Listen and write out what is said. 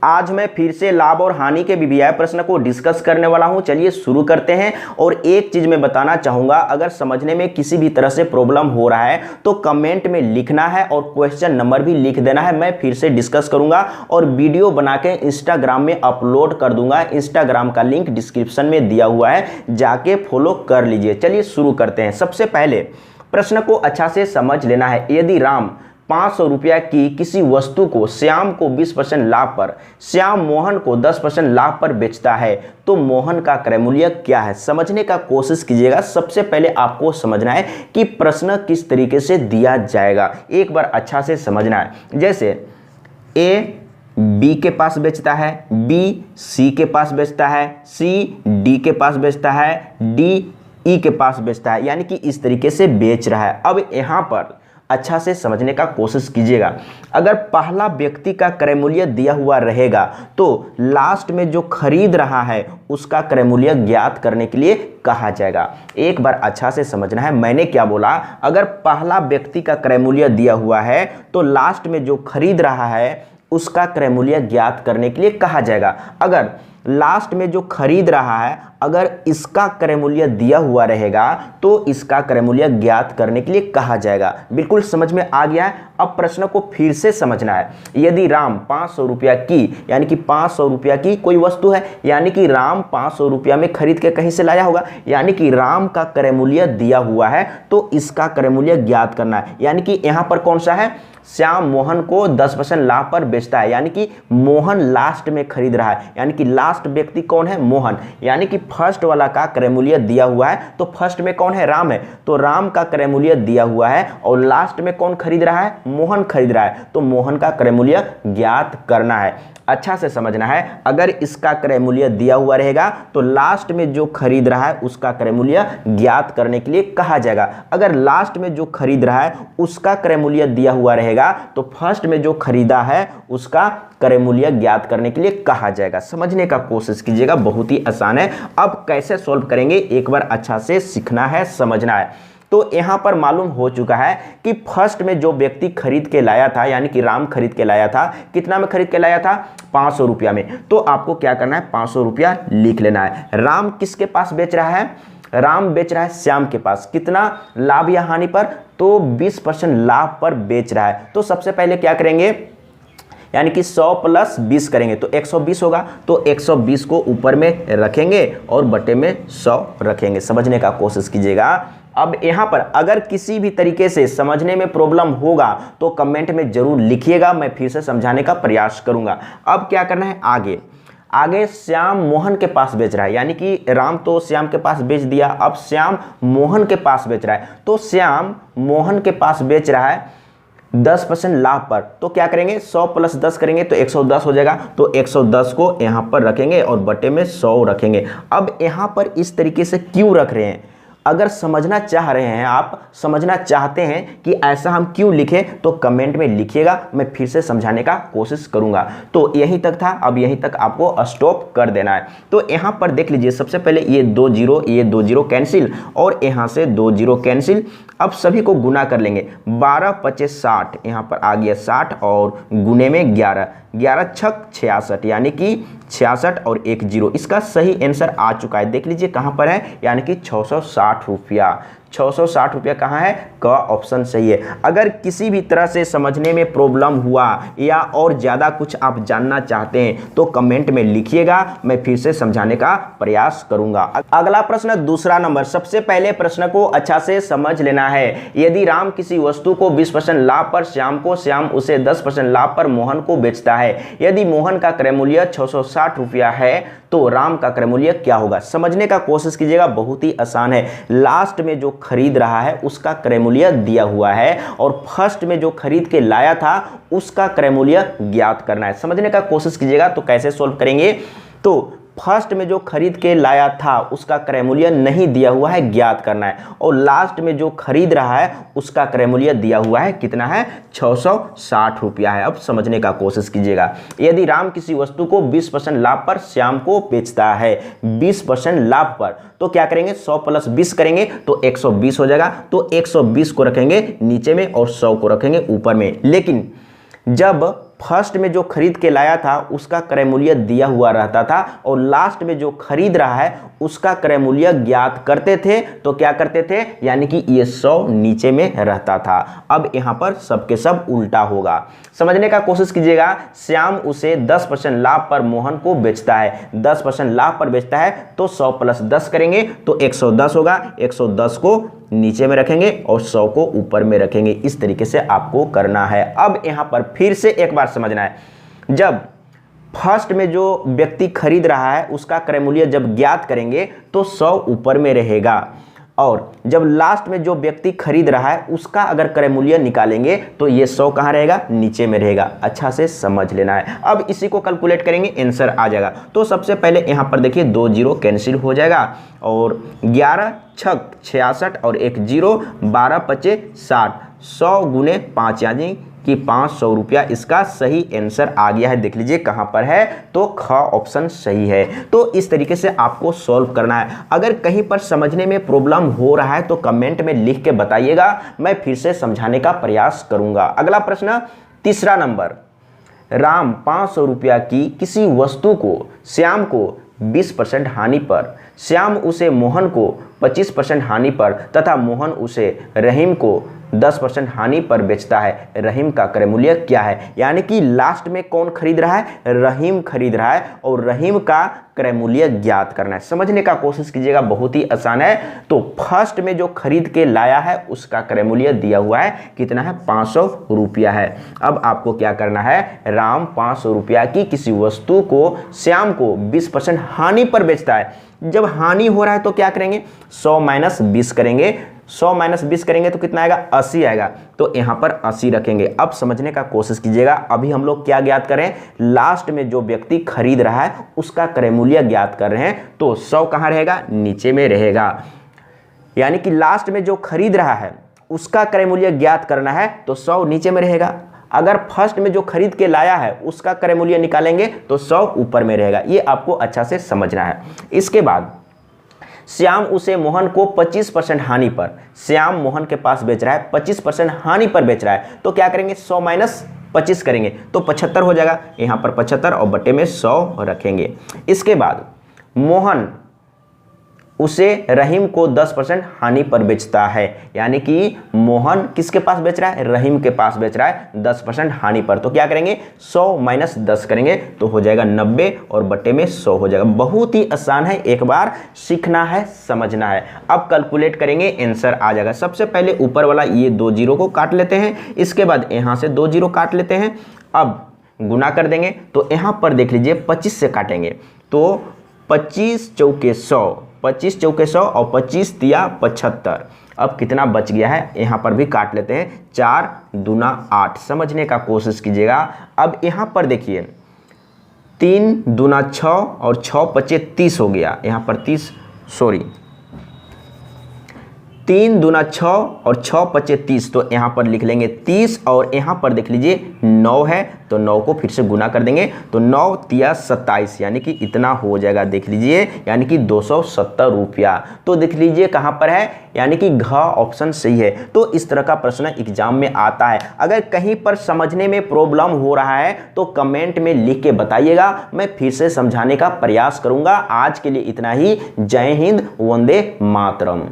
आज मैं फिर से लाभ और हानि के बीबीआई प्रश्न को डिस्कस करने वाला हूं। चलिए शुरू करते हैं। और एक चीज मैं बताना चाहूंगा, अगर समझने में किसी भी तरह से प्रॉब्लम हो रहा है तो कमेंट में लिखना है और क्वेश्चन नंबर भी लिख देना है। मैं फिर से डिस्कस करूंगा और वीडियो बना के इंस्टाग्राम में अपलोड कर दूंगा। इंस्टाग्राम का लिंक डिस्क्रिप्शन में दिया हुआ है, जाके फॉलो कर लीजिए। चलिए शुरू करते हैं। सबसे पहले प्रश्न को अच्छा से समझ लेना है। यदि राम 500 रुपया की किसी वस्तु को श्याम को 20% लाभ पर, श्याम मोहन को 10% लाभ पर बेचता है, तो मोहन का क्रय मूल्य क्या है? समझने का कोशिश कीजिएगा। सबसे पहले आपको समझना है कि प्रश्न किस तरीके से दिया जाएगा, एक बार अच्छा से समझना है। जैसे ए बी के पास बेचता है, बी सी के पास बेचता है, सी डी के पास बेचता है, डी ई के पास बेचता है, यानी कि इस तरीके से बेच रहा है। अब यहाँ पर अच्छा से समझने का कोशिश कीजिएगा। अगर पहला व्यक्ति का क्रय मूल्य दिया हुआ रहेगा तो लास्ट में जो खरीद रहा है उसका क्रय मूल्य ज्ञात करने के लिए कहा जाएगा। एक बार अच्छा से समझना है, मैंने क्या बोला। अगर पहला व्यक्ति का क्रय मूल्य दिया हुआ है तो लास्ट में जो खरीद रहा है उसका क्रय मूल्य ज्ञात करने के लिए कहा जाएगा। अगर लास्ट में जो खरीद रहा है अगर इसका क्रय मूल्य दिया हुआ रहेगा तो इसका क्रय मूल्य ज्ञात करने के लिए कहा जाएगा। बिल्कुल समझ में आ गया है। अब प्रश्न को फिर से समझना है। यदि राम 500 रुपया की, यानी कि 500 रुपया की कोई वस्तु है, यानी कि राम 500 रुपया में खरीद के कहीं से लाया होगा, यानी कि राम का क्रय मूल्य दिया हुआ है तो इसका क्रय मूल्य ज्ञात करना है। यानी कि यहां पर कौन सा है? श्याम मोहन को 10% लाभ पर बेचता है, यानी कि मोहन लास्ट में खरीद रहा है, यानी कि लास्ट व्यक्ति कौन है? मोहन। यानी कि फर्स्ट वाला का क्रय मूल्य दिया हुआ है तो फर्स्ट में कौन है? राम है, तो राम का क्रय मूल्य दिया हुआ है और लास्ट में कौन खरीद रहा है? मोहन खरीद रहा है, तो मोहन का क्रय मूल्य ज्ञात करना है। अच्छा से समझना है। अगर इसका क्रय मूल्य दिया हुआ रहेगा तो लास्ट में जो खरीद रहा है उसका क्रय मूल्य ज्ञात करने के लिए कहा जाएगा। अगर लास्ट में जो खरीद रहा है उसका क्रय मूल्य दिया हुआ रहेगा तो फर्स्ट में जो खरीदा है उसका क्रय मूल्य ज्ञात करने के लिए कहा जाएगा। समझने का कोशिश कीजिएगा, बहुत ही आसान है। अब कैसे सॉल्व करेंगे एक बार अच्छा से सीखना है, समझना है। तो यहां पर मालूम हो चुका है कि फर्स्ट में जो व्यक्ति खरीद के लाया था, यानी कि राम खरीद के लाया था, कितना में खरीद के लाया था? 500 रुपया में। तो आपको क्या करना है? 500 रुपया लिख लेना है। राम किसके पास बेच रहा है? राम बेच रहा है श्याम के पास। कितना लाभ या हानि पर? तो 20% लाभ पर बेच रहा है। तो सबसे पहले क्या करेंगे, यानी कि 100 + 20 करेंगे तो 120 होगा। तो 120 को ऊपर में रखेंगे और बटे में 100 रखेंगे। समझने का कोशिश कीजिएगा। अब यहाँ पर अगर किसी भी तरीके से समझने में प्रॉब्लम होगा तो कमेंट में जरूर लिखिएगा, मैं फिर से समझाने का प्रयास करूंगा। अब क्या करना है, आगे श्याम मोहन के पास बेच रहा है, यानी कि राम तो श्याम के पास बेच दिया, अब श्याम मोहन के पास बेच रहा है। तो श्याम मोहन के पास बेच रहा है 10% लाभ पर। तो क्या करेंगे? 100 + 10 करेंगे तो 110 हो जाएगा। तो 110 को यहाँ पर रखेंगे और बटे में 100 रखेंगे। अब यहाँ पर इस तरीके से क्यों रख रहे हैं? अगर समझना चाह रहे हैं, आप समझना चाहते हैं कि ऐसा हम क्यों लिखें, तो कमेंट में लिखिएगा, मैं फिर से समझाने का कोशिश करूंगा। तो यहीं तक था, अब यहीं तक आपको स्टॉप कर देना है। तो यहाँ पर देख लीजिए, सबसे पहले ये 2 0, ये 2 0 कैंसिल और यहाँ से 2 0 कैंसिल। अब सभी को गुना कर लेंगे। 12 × 25 = 60, यहाँ पर आ गया 60 और गुने में 11, 11 × 6 = 66, यानी कि 66 और 1 0। इसका सही आंसर आ चुका है। देख लीजिए कहाँ पर है, यानी कि 660 रुपया। 660 रुपया कहाँ है? क ऑप्शन सही है। अगर किसी भी तरह से समझने में प्रॉब्लम हुआ या और ज़्यादा कुछ आप जानना चाहते हैं तो कमेंट में लिखिएगा, मैं फिर से समझाने का प्रयास करूंगा। अगला प्रश्न दूसरा नंबर। सबसे पहले प्रश्न को अच्छा से समझ लेना है। यदि राम किसी वस्तु को 20% लाभ पर श्याम को, श्याम उसे 10% लाभ पर मोहन को बेचता है। यदि मोहन का क्रय मूल्य 660 रुपया है तो राम का क्रय मूल्य क्या होगा? समझने का कोशिश कीजिएगा, बहुत ही आसान है। लास्ट में जो खरीद रहा है उसका क्रय मूल्य दिया हुआ है और फर्स्ट में जो खरीद के लाया था उसका क्रय मूल्य ज्ञात करना है। समझने का कोशिश कीजिएगा। तो कैसे सॉल्व करेंगे? तो फर्स्ट में जो खरीद के लाया था उसका क्रय मूल्य नहीं दिया हुआ है, ज्ञात करना है। और लास्ट में जो खरीद रहा है उसका क्रय मूल्य दिया हुआ है, कितना है? 660 रुपया है। अब समझने का कोशिश कीजिएगा। यदि राम किसी वस्तु को 20% लाभ पर श्याम को बेचता है, 20% लाभ पर, तो क्या करेंगे? 100 + 20 करेंगे तो 120 हो जाएगा। तो 120 को रखेंगे नीचे में और 100 को रखेंगे ऊपर में। लेकिन जब फर्स्ट में जो खरीद के लाया था उसका क्रय मूल्य दिया हुआ रहता था और लास्ट में जो खरीद रहा है उसका क्रय मूल्य ज्ञात करते थे, तो क्या करते थे, यानी कि ये 100 नीचे में रहता था। अब यहां पर सबके सब उल्टा होगा, समझने का कोशिश कीजिएगा। श्याम उसे 10% लाभ पर मोहन को बेचता है, 10% लाभ पर बेचता है, तो 100 + 10 करेंगे तो 110 होगा। 110 को नीचे में रखेंगे और 100 को ऊपर में रखेंगे। इस तरीके से आपको करना है। अब यहां पर फिर से एक बार समझना है, जब फर्स्ट में जो व्यक्ति खरीद रहा है उसका क्रय मूल्य जब ज्ञात करेंगे तो 100 ऊपर में रहेगा, और जब लास्ट में जो व्यक्ति खरीद रहा है उसका अगर क्रय मूल्य निकालेंगे तो ये 100 कहाँ रहेगा, नीचे में रहेगा। अच्छा से समझ लेना है। अब इसी को कैलकुलेट करेंगे, आंसर आ जाएगा। तो सबसे पहले यहाँ पर देखिए 2 जीरो कैंसिल हो जाएगा और 11 छक 66 और 1 जीरो, 12 पचे 60, 100 गुने 5 यानी कि 500 रुपया इसका सही आंसर आ गया है। देख लीजिए कहां पर है, तो ख ऑप्शन सही है। तो इस तरीके से आपको सॉल्व करना है। अगर कहीं पर समझने में प्रॉब्लम हो रहा है तो कमेंट में लिख के बताइएगा, मैं फिर से समझाने का प्रयास करूंगा। अगला प्रश्न, तीसरा नंबर, राम 500 रुपया की किसी वस्तु को श्याम को 20% हानि पर, श्याम उसे मोहन को 25% हानि पर तथा मोहन उसे रहीम को 10% हानि पर बेचता है। रहीम का क्रय मूल्य क्या है, यानी कि लास्ट में कौन खरीद रहा है, रहीम खरीद रहा है और रहीम का क्रय मूल्य ज्ञात करना है। समझने का कोशिश कीजिएगा, बहुत ही आसान है। तो फर्स्ट में जो खरीद के लाया है उसका क्रय मूल्य दिया हुआ है, कितना है, 500 रुपया है। अब आपको क्या करना है, राम 500 रुपया की किसी वस्तु को श्याम को 20% हानि पर बेचता है। जब हानि हो रहा है तो क्या करेंगे, 100 - 20 करेंगे। 100 - 20 करेंगे तो कितना आएगा, 80 आएगा। तो यहाँ पर 80 रखेंगे। अब समझने का कोशिश कीजिएगा, अभी हम लोग क्या ज्ञात करें, लास्ट में जो व्यक्ति खरीद रहा है उसका क्रय मूल्य ज्ञात कर रहे हैं, तो 100 कहाँ रहेगा, नीचे में रहेगा। यानी कि लास्ट में जो खरीद रहा है उसका क्रय मूल्य ज्ञात करना है तो 100 नीचे में रहेगा। अगर फर्स्ट में जो खरीद के लाया है उसका क्रय मूल्य निकालेंगे तो 100 ऊपर में रहेगा। ये आपको अच्छा से समझना है। इसके बाद श्याम उसे मोहन को 25% हानि पर, श्याम मोहन के पास बेच रहा है, 25% हानि पर बेच रहा है, तो क्या करेंगे, 100 - 25 करेंगे तो 75 हो जाएगा। यहाँ पर 75 और बटे में 100 रखेंगे। इसके बाद मोहन उसे रहीम को 10% हानि पर बेचता है, यानी कि मोहन किसके पास बेच रहा है, रहीम के पास बेच रहा है 10% हानि पर, तो क्या करेंगे, 100 - 10 करेंगे तो हो जाएगा 90 और बटे में 100 हो जाएगा। बहुत ही आसान है, एक बार सीखना है, समझना है। अब कैलकुलेट करेंगे, आंसर आ जाएगा। सबसे पहले ऊपर वाला ये 2 जीरो को काट लेते हैं, इसके बाद यहाँ से 2 जीरो काट लेते हैं। अब गुना कर देंगे तो यहाँ पर देख लीजिए 25 से काटेंगे तो 25 चौके 100, 25 चौके 100 और 25 तिया 75। अब कितना बच गया है, यहाँ पर भी काट लेते हैं, 4 दूना 8। समझने का कोशिश कीजिएगा। अब यहाँ पर देखिए 3 दूना 6 और 6 पचे 30 हो गया। यहाँ पर 30 3 दूना 6 और 6 पचे 30, तो यहाँ पर लिख लेंगे 30 और यहाँ पर देख लीजिए 9 है तो 9 को फिर से गुना कर देंगे तो 9 तिया 27, यानी कि इतना हो जाएगा। देख लीजिए यानी कि 270 रुपया। तो देख लीजिए कहाँ पर है, यानी कि घ ऑप्शन सही है। तो इस तरह का प्रश्न एग्जाम में आता है। अगर कहीं पर समझने में प्रॉब्लम हो रहा है तो कमेंट में लिख के बताइएगा, मैं फिर से समझाने का प्रयास करूंगा। आज के लिए इतना ही। जय हिंद, वंदे मातरम।